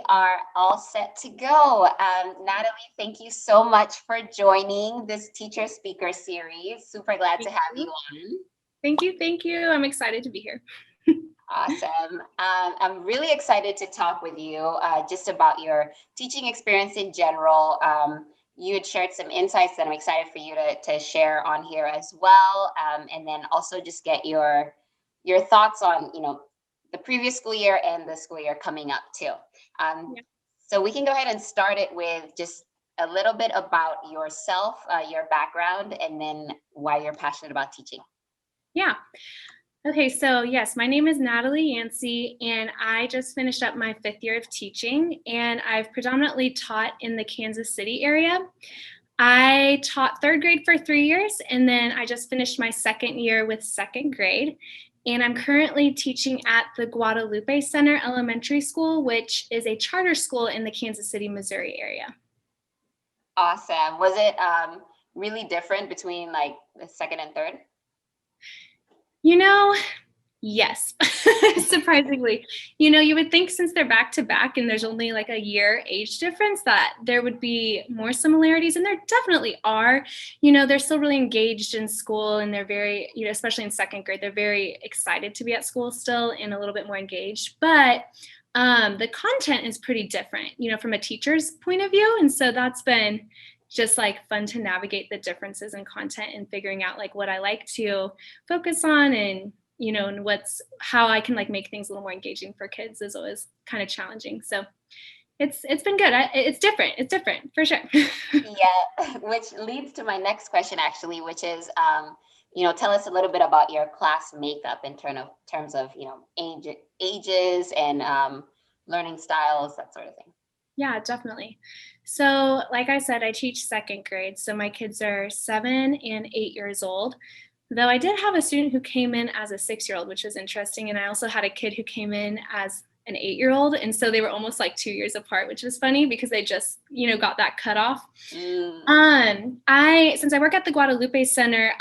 are all set to go. Natalie, thank you so much for joining this teacher speaker series. Super glad to have you on. Thank you. Thank you. I'm excited to be here. Awesome. I'm really excited to talk with you just about your teaching experience in general. You had shared some insights that I'm excited for you to share on here as well. And then also just get your thoughts on, the previous school year and the school year coming up too. Yeah. So we can go ahead and start it with just a little bit about yourself, your background, and then why you're passionate about teaching. Yeah. Okay, so yes, my name is Natalie Yancey, and I just finished up my 5th year of teaching, and I've predominantly taught in the Kansas City area. I taught 3rd grade for 3 years, and then I just finished my 2nd year with 2nd grade. And I'm currently teaching at the Guadalupe Center Elementary School, which is a charter school in the Kansas City, Missouri area. Awesome. Was it really different between like the 2nd and 3rd? Yes, surprisingly. You would think since they're back to back and there's only like a year age difference that there would be more similarities, and there definitely are. They're still really engaged in school, and they're very, especially in 2nd grade, they're very excited to be at school still and a little bit more engaged. But the content is pretty different, from a teacher's point of view. And so that's been just like fun to navigate the differences in content and figuring out like what I like to focus on, and and how I can like make things a little more engaging for kids is always kind of challenging. So it's been good. It's different for sure. Yeah, which leads to my next question actually, which is, tell us a little bit about your class makeup in terms of, ages and learning styles, that sort of thing. Yeah, definitely. So like I said, I teach 2nd grade. So my kids are 7 and 8 years old. Though I did have a student who came in as a 6-year-old, which was interesting. And I also had a kid who came in as an 8-year-old. And so they were almost like 2 years apart, which was funny because they just, got that cut off. Since I work at the Guadalupe Center,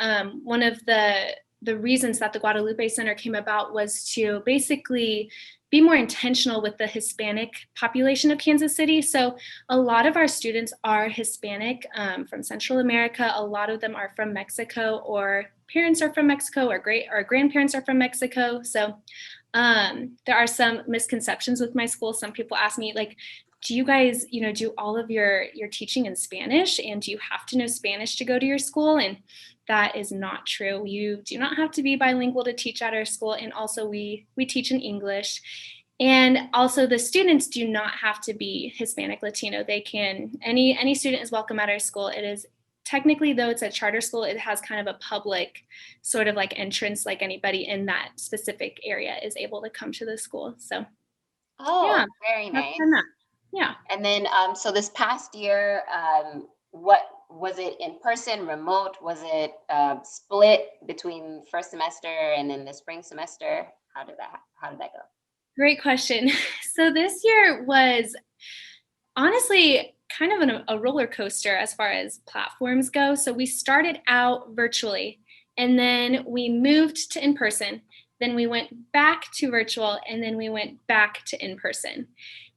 one of the reasons that the Guadalupe Center came about was to basically be more intentional with the Hispanic population of Kansas City. So a lot of our students are Hispanic from Central America. A lot of them are from Mexico, or parents are from Mexico, or grandparents are from Mexico. So there are some misconceptions with my school. Some people ask me, like, do you guys, do all of your teaching in Spanish, and do you have to know Spanish to go to your school? And that is not true. You do not have to be bilingual to teach at our school. And also we teach in English. And also the students do not have to be Hispanic, Latino. They can, any student is welcome at our school. It is technically, though it's a charter school, it has kind of a public sort of like entrance, like anybody in that specific area is able to come to the school. So yeah, very nice. Yeah. And then, so this past year, what was it, in person, remote? Was it split between first semester and then the spring semester? How did that go? Great question. So this year was honestly kind of a roller coaster as far as platforms go. So we started out virtually, and then we moved to in-person. Then we went back to virtual, and then we went back to in-person.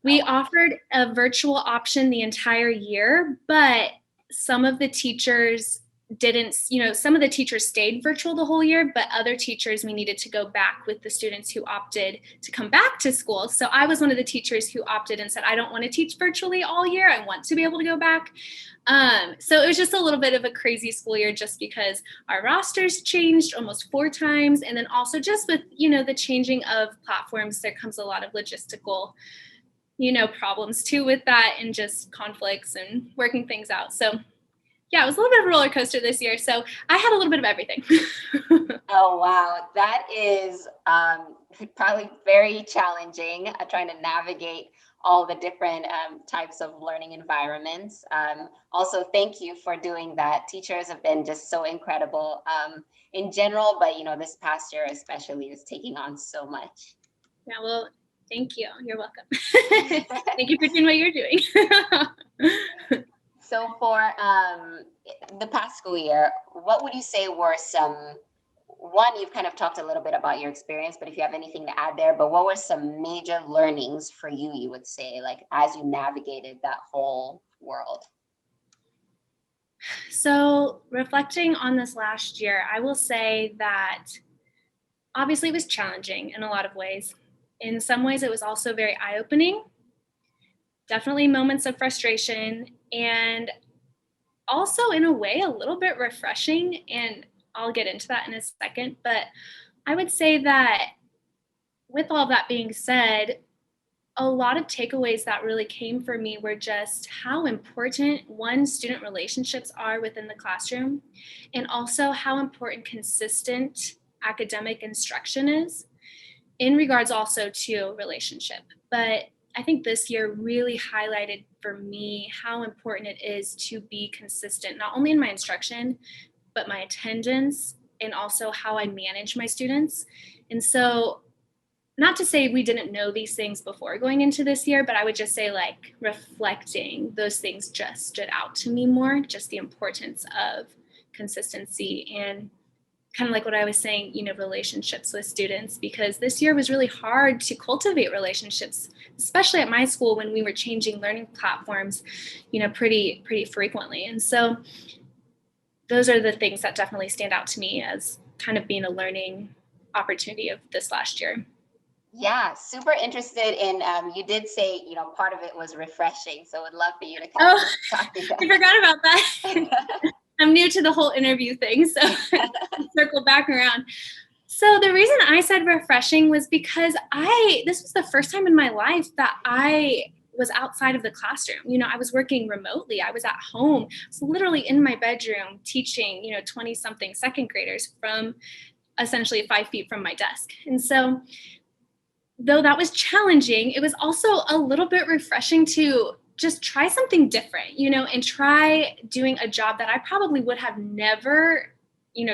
We offered a virtual option the entire year, but some of the teachers didn't, some of the teachers stayed virtual the whole year, but other teachers, we needed to go back with the students who opted to come back to school. So I was one of the teachers who opted and said, I don't want to teach virtually all year. I want to be able to go back. So it was just a little bit of a crazy school year, just because our rosters changed almost 4 times. And then also just with, the changing of platforms, there comes a lot of logistical problems too with that, and just conflicts and working things out. So yeah, it was a little bit of a roller coaster this year. So I had a little bit of everything. Oh, wow. That is probably very challenging, trying to navigate all the different types of learning environments. Also, thank you for doing that. Teachers have been just so incredible in general, but this past year especially is taking on so much. Yeah, well, thank you. You're welcome. Thank you for doing what you're doing. So for the past school year, what would you say were some one, you've kind of talked a little bit about your experience, but if you have anything to add there, but what were some major learnings for you, you would say, like as you navigated that whole world? So reflecting on this last year, I will say that obviously it was challenging in a lot of ways. In some ways, it was also very eye-opening, definitely moments of frustration, and also in a way a little bit refreshing. And I'll get into that in a second. But I would say that with all that being said, a lot of takeaways that really came for me were just how important one, student relationships are within the classroom, and also how important consistent academic instruction is in regards also to relationship. But I think this year really highlighted for me how important it is to be consistent, not only in my instruction, but my attendance and also how I manage my students. And so, not to say we didn't know these things before going into this year, but I would just say, like, reflecting, those things just stood out to me more, just the importance of consistency and kind of like what I was saying, relationships with students, because this year was really hard to cultivate relationships, especially at my school when we were changing learning platforms, pretty frequently. And so those are the things that definitely stand out to me as kind of being a learning opportunity of this last year. Yeah, super interested in, you did say, part of it was refreshing. So would love for you to kind Oh, of talk to I forgot about that. I'm new to the whole interview thing, so circle back around. So the reason I said refreshing was because this was the first time in my life that I was outside of the classroom. I was working remotely. I was at home. I was literally in my bedroom teaching, 20 something second graders from essentially 5 feet from my desk. And so though that was challenging, it was also a little bit refreshing to just try something different, and try doing a job that I probably would have never,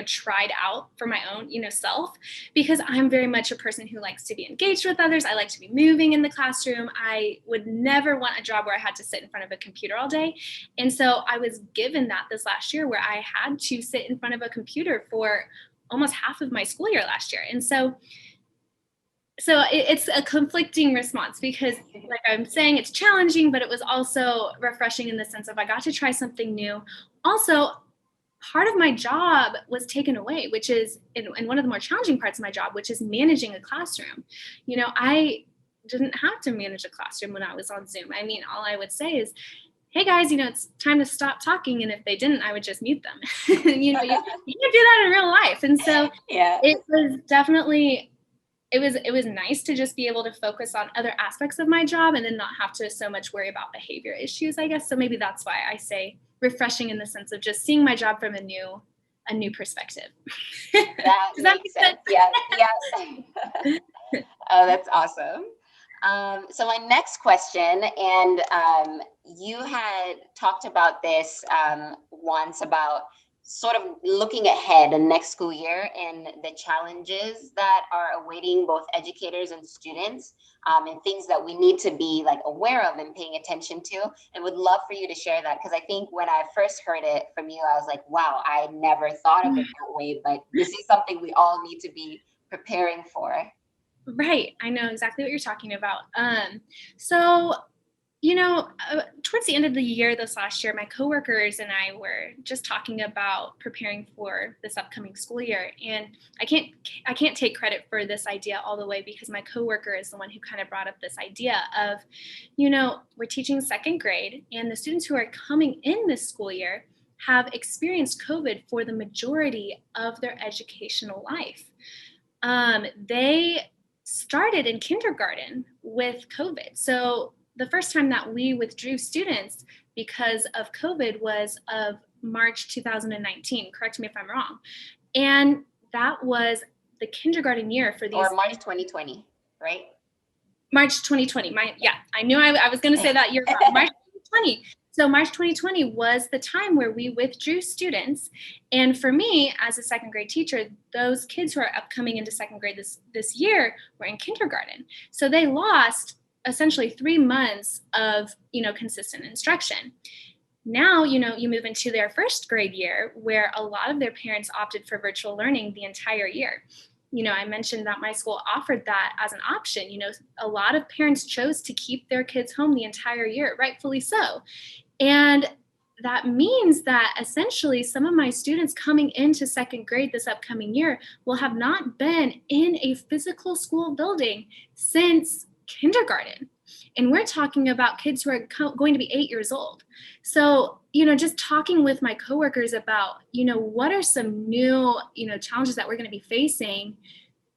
tried out for my own, self, because I'm very much a person who likes to be engaged with others. I like to be moving in the classroom. I would never want a job where I had to sit in front of a computer all day. And so I was given that this last year where I had to sit in front of a computer for almost half of my school year last year. And so it's a conflicting response, because like I'm saying, it's challenging, but it was also refreshing in the sense of I got to try something new. Also, part of my job was taken away, which is in one of the more challenging parts of my job, which is managing a classroom. I didn't have to manage a classroom when I was on Zoom. I mean, all I would say is, hey guys, it's time to stop talking. And if they didn't, I would just mute them. You can do that in real life. And so yeah, it was definitely, it was nice to just be able to focus on other aspects of my job and then not have to so much worry about behavior issues, I guess. So maybe that's why I say refreshing, in the sense of just seeing my job from a new perspective. that makes sense. Yeah. Oh, that's awesome. So my next question, and you had talked about this once, about sort of looking ahead the next school year and the challenges that are awaiting both educators and students, and things that we need to be like aware of and paying attention to, and would love for you to share that, because I think when I first heard it from you, I was like, wow, I never thought of it that way, but this is something we all need to be preparing for. Right. I know exactly what you're talking about. So towards the end of the year, this last year, my coworkers and I were just talking about preparing for this upcoming school year. And I can't take credit for this idea all the way, because my coworker is the one who kind of brought up this idea of, we're teaching second grade, and the students who are coming in this school year have experienced COVID for the majority of their educational life. They started in kindergarten with COVID. So the first time that we withdrew students because of COVID was of March 2019. Correct me if I'm wrong. And that was the kindergarten year for these. Or March 2020, right? March 2020. I knew I was going to say that year wrong. March 2020. So March 2020 was the time where we withdrew students. And for me, as a second grade teacher, those kids who are upcoming into second grade this year were in kindergarten. So they lost essentially 3 months of, consistent instruction. Now, you move into their first grade year where a lot of their parents opted for virtual learning the entire year. I mentioned that my school offered that as an option. A lot of parents chose to keep their kids home the entire year, rightfully so. And that means that essentially some of my students coming into second grade this upcoming year will have not been in a physical school building since kindergarten. And we're talking about kids who are going to be 8 years old. So, just talking with my coworkers about, what are some new, challenges that we're going to be facing,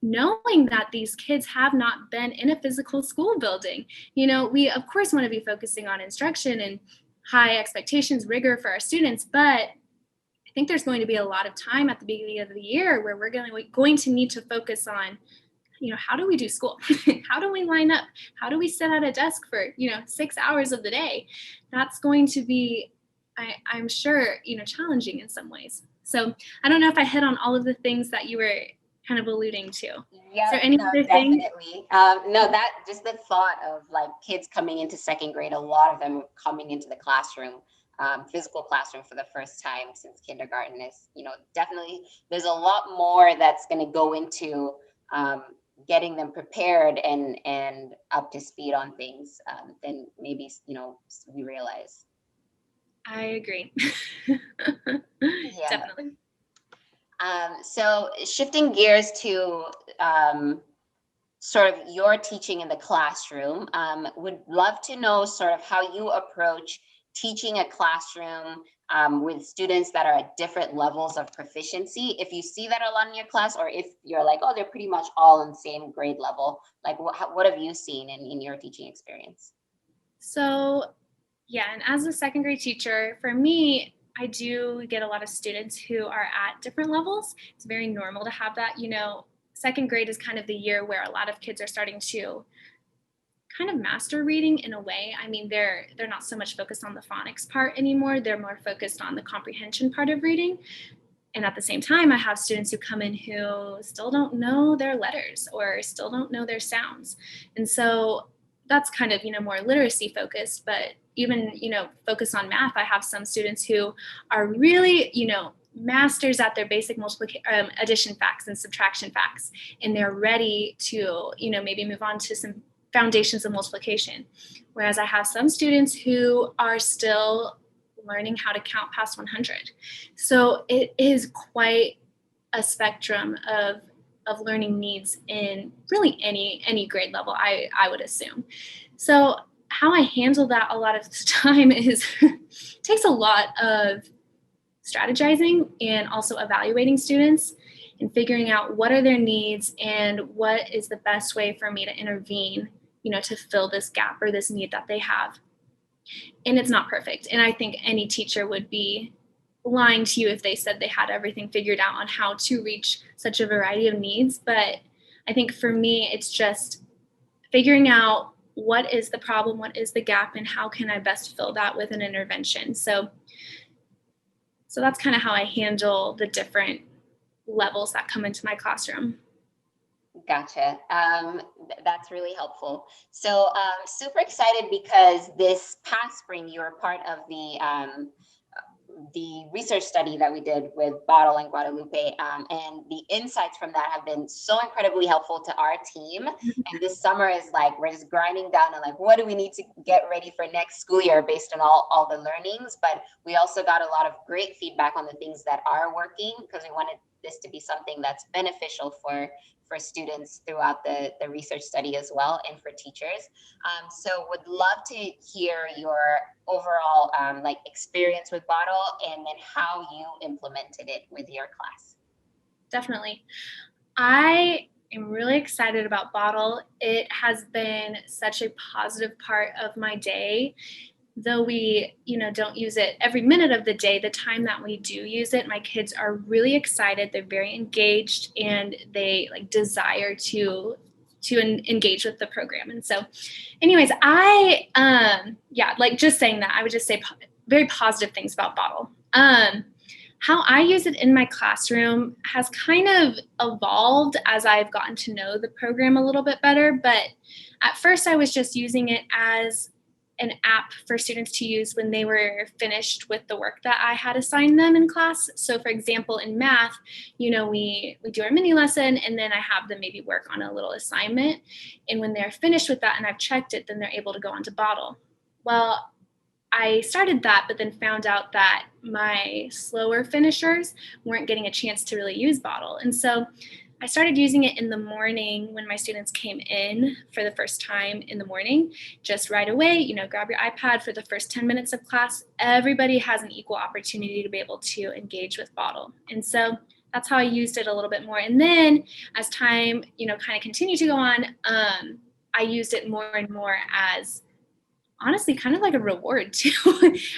knowing that these kids have not been in a physical school building. We of course want to be focusing on instruction and high expectations, rigor for our students, but I think there's going to be a lot of time at the beginning of the year where we're going to need to focus on, how do we do school? How do we line up? How do we sit at a desk for, 6 hours of the day? That's going to be, I'm sure, challenging in some ways. So I don't know if I hit on all of the things that you were kind of alluding to. Yeah, is there any other definitely. No, that just the thought of like kids coming into second grade, a lot of them coming into the classroom, physical classroom for the first time since kindergarten is, definitely there's a lot more that's going to go into getting them prepared and up to speed on things than maybe, we realize. I agree. Yeah. Definitely. So shifting gears to sort of your teaching in the classroom, would love to know sort of how you approach teaching a classroom with students that are at different levels of proficiency. If you see that a lot in your class, or if you're like, oh, they're pretty much all on the same grade level, like what have you seen in your teaching experience? So, yeah, and as a second grade teacher, for me, I do get a lot of students who are at different levels. It's very normal to have that. Second grade is kind of the year where a lot of kids are starting to kind of master reading in a way. I mean, they're not so much focused on the phonics part anymore. They're more focused on the comprehension part of reading. And at the same time, I have students who come in who still don't know their letters or still don't know their sounds. And so that's kind of, more literacy focused, but even, focus on math. I have some students who are really, masters at their basic addition facts and subtraction facts, and they're ready to, maybe move on to some foundations of multiplication. Whereas I have some students who are still learning how to count past 100. So it is quite a spectrum of learning needs in really any grade level, I would assume. So how I handle that a lot of the time is takes a lot of strategizing and also evaluating students and figuring out what are their needs and what is the best way for me to intervene, to fill this gap or this need that they have. And it's not perfect. And I think any teacher would be lying to you if they said they had everything figured out on how to reach such a variety of needs. But I think for me, it's just figuring out what is the problem, what is the gap, and how can I best fill that with an intervention. So that's kind of how I handle the different levels that come into my classroom. Gotcha. That's really helpful. So super excited because this past spring you were part of the research study that we did with Boddle and Guadalupe, and the insights from that have been so incredibly helpful to our team. And this summer is like, we're just grinding down and like, what do we need to get ready for next school year based on all the learnings? But we also got a lot of great feedback on the things that are working, because we wanted this to be something that's beneficial for students throughout the research study as well, and for teachers. So would love to hear your overall like experience with Boddle, and then how you implemented it with your class. Definitely. I am really excited about Boddle. It has been such a positive part of my day. Though we, don't use it every minute of the day, the time that we do use it, my kids are really excited. They're very engaged, and they desire to engage with the program. And so anyways, just saying that, I would just say very positive things about Boddle. How I use it in my classroom has kind of evolved as I've gotten to know the program a little bit better. But at first I was just using it as an app for students to use when they were finished with the work that I had assigned them in class. So for example, in math, we do our mini lesson and then I have them maybe work on a little assignment. And when they're finished with that and I've checked it, then they're able to go on to Boddle. Well, I started that, but then found out that my slower finishers weren't getting a chance to really use Boddle. And so I started using it in the morning when my students came in for the first time in the morning, just right away, grab your iPad for the first 10 minutes of class. Everybody has an equal opportunity to be able to engage with Boddle. And so that's how I used it a little bit more. And then as time, kind of continued to go on, I used it more and more as honestly kind of like a reward too.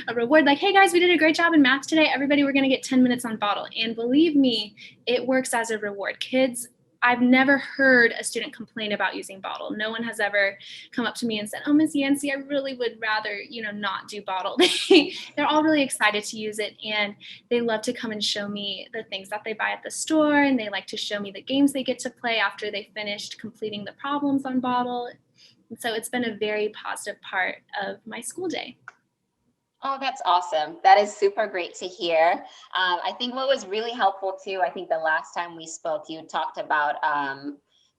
A reward like, hey guys, we did a great job in math today. Everybody, we're going to get 10 minutes on Boddle. And believe me, it works as a reward. Kids, I've never heard a student complain about using Boddle. No one has ever come up to me and said, oh, Miss Yancey, I really would rather, not do Boddle. They're all really excited to use it. And they love to come and show me the things that they buy at the store. And they like to show me the games they get to play after they finished completing the problems on Boddle. And so it's been a very positive part of my school day. Oh, that's awesome. That is super great to hear. I think what was really helpful too, I think the last time we spoke, you talked about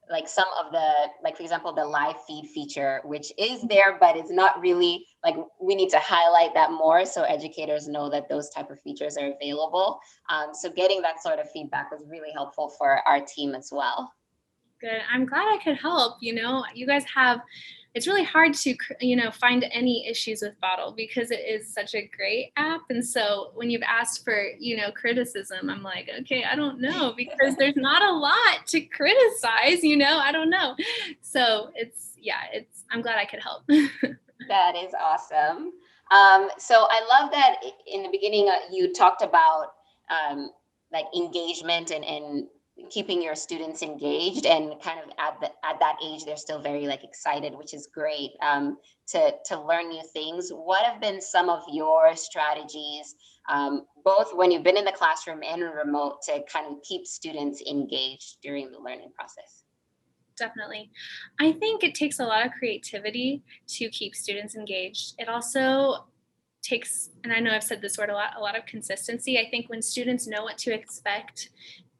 like some of the, like for example, the live feed feature, which is there, but it's not really like, we need to highlight that more so educators know that those type of features are available. So getting that sort of feedback was really helpful for our team as well. Good. I'm glad I could help. You guys it's really hard to, find any issues with Boddle because it is such a great app. And so when you've asked for, criticism, I'm like, okay, I don't know because there's not a lot to criticize, I don't know. So I'm glad I could help. That is awesome. So I love that in the beginning, you talked about like engagement and keeping your students engaged, and kind of at that age they're still very like excited, which is great, to learn new things. What have been some of your strategies, both when you've been in the classroom and remote, to kind of keep students engaged during the learning process? Definitely. I think it takes a lot of creativity to keep students engaged. It also takes, and I know I've said this word a lot of consistency. I think when students know what to expect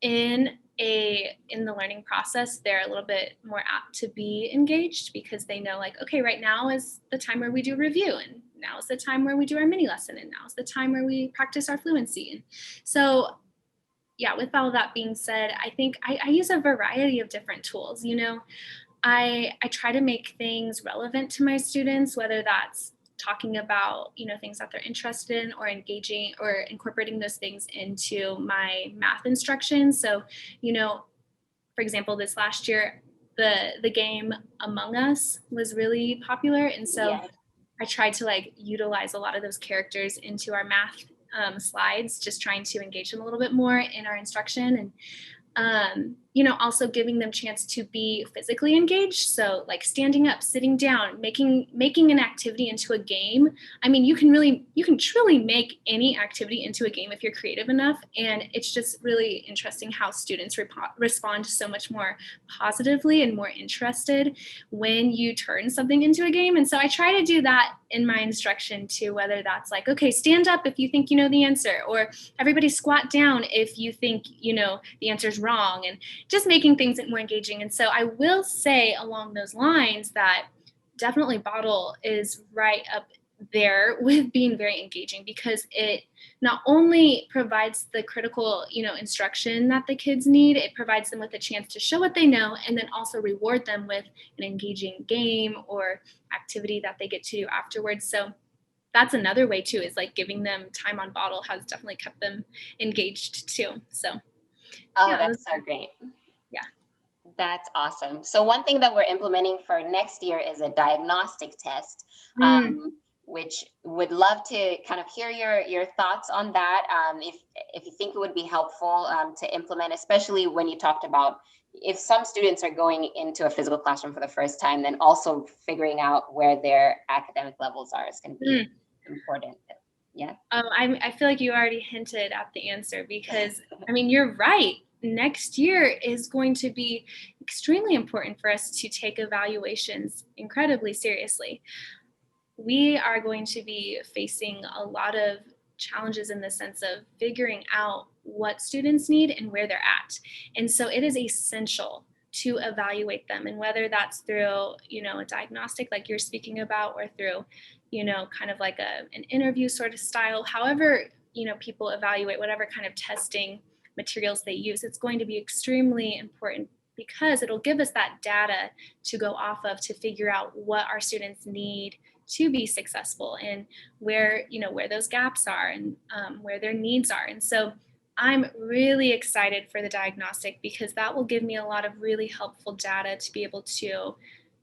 in the learning process, they're a little bit more apt to be engaged because they know like, okay, right now is the time where we do review, and now is the time where we do our mini lesson, and now is the time where we practice our fluency. And so yeah, with all that being said, I think I use a variety of different tools. I try to make things relevant to my students, whether that's talking about, things that they're interested in or engaging or incorporating those things into my math instruction. So, for example, this last year, the game Among Us was really popular. And so Yeah. I tried to like utilize a lot of those characters into our math slides, just trying to engage them a little bit more in our instruction. And also giving them chance to be physically engaged. So like standing up, sitting down, making an activity into a game. I mean, you can truly make any activity into a game if you're creative enough. And it's just really interesting how students respond so much more positively and more interested when you turn something into a game. And so I try to do that in my instruction too, whether that's like, okay, stand up if you think you know the answer, or everybody squat down if you think, the answer is wrong, and just making things more engaging. And so I will say along those lines that definitely Boddle is right up there with being very engaging, because it not only provides the critical, instruction that the kids need, it provides them with a chance to show what they know and then also reward them with an engaging game or activity that they get to do afterwards. So that's another way too, is like giving them time on Boddle has definitely kept them engaged too. So That's so great. Yeah. That's awesome. So one thing that we're implementing for next year is a diagnostic test, which would love to kind of hear your thoughts on that. If you think it would be helpful to implement, especially when you talked about if some students are going into a physical classroom for the first time, then also figuring out where their academic levels are is going to be important. Yeah. I feel like you already hinted at the answer, because I mean, you're right. Next year is going to be extremely important for us to take evaluations incredibly seriously. we are going to be facing a lot of challenges in the sense of figuring out what students need and where they're at. And so it is essential to evaluate them, and whether that's through, a diagnostic like you're speaking about, or through, kind of like an interview sort of style, however, people evaluate whatever kind of testing materials they use, it's going to be extremely important because it'll give us that data to go off of to figure out what our students need to be successful, and where those gaps are, and where their needs are. And so I'm really excited for the diagnostic because that will give me a lot of really helpful data to be able to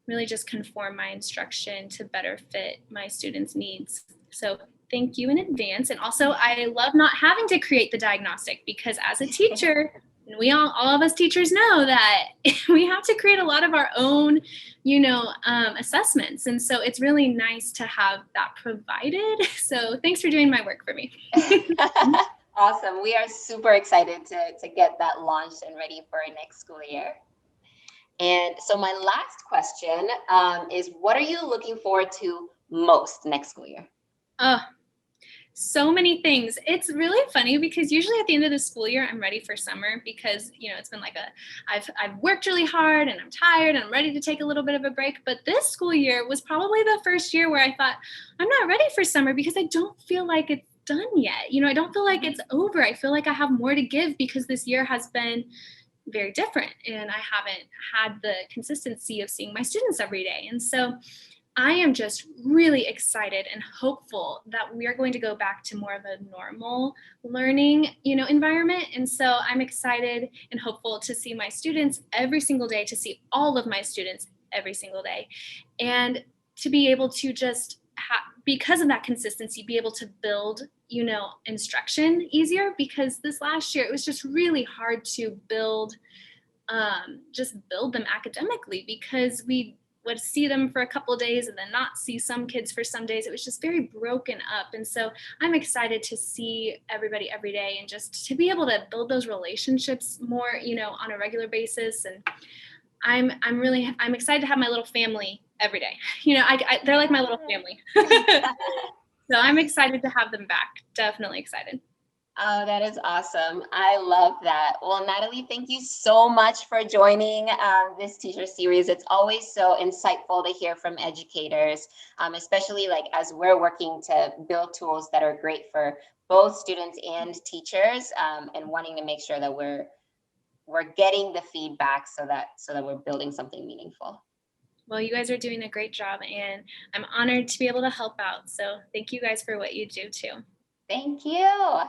really just conform my instruction to better fit my students' needs. So thank you in advance. And also, I love not having to create the diagnostic, because as a teacher, and we all of us teachers know that we have to create a lot of our own, assessments. And so it's really nice to have that provided. So thanks for doing my work for me. Awesome. We are super excited to get that launched and ready for our next school year. And so my last question is, what are you looking forward to most next school year? Oh, so many things. It's really funny because usually at the end of the school year, I'm ready for summer, because, it's been like I've worked really hard and I'm tired and I'm ready to take a little bit of a break. But this school year was probably the first year where I thought, I'm not ready for summer because I don't feel like it's done yet. I don't feel like it's over. I feel like I have more to give because this year has been very different and I haven't had the consistency of seeing my students every day. And so I am just really excited and hopeful that we are going to go back to more of a normal learning, environment. And so I'm excited and hopeful to see my students every single day, to see all of my students every single day, and to be able to just because of that consistency, be able to build, instruction easier, because this last year it was just really hard to build them academically, because we would see them for a couple of days and then not see some kids for some days. It was just very broken up. And so I'm excited to see everybody every day and just to be able to build those relationships more, on a regular basis. And I'm excited to have my little family every day. They're like my little family. So I'm excited to have them back. Definitely excited. Oh, that is awesome. I love that. Well, Natalie, thank you so much for joining this teacher series. It's always so insightful to hear from educators, especially like as we're working to build tools that are great for both students and teachers, and wanting to make sure that we're getting the feedback so that we're building something meaningful. Well, you guys are doing a great job, and I'm honored to be able to help out. So thank you guys for what you do too. Thank you.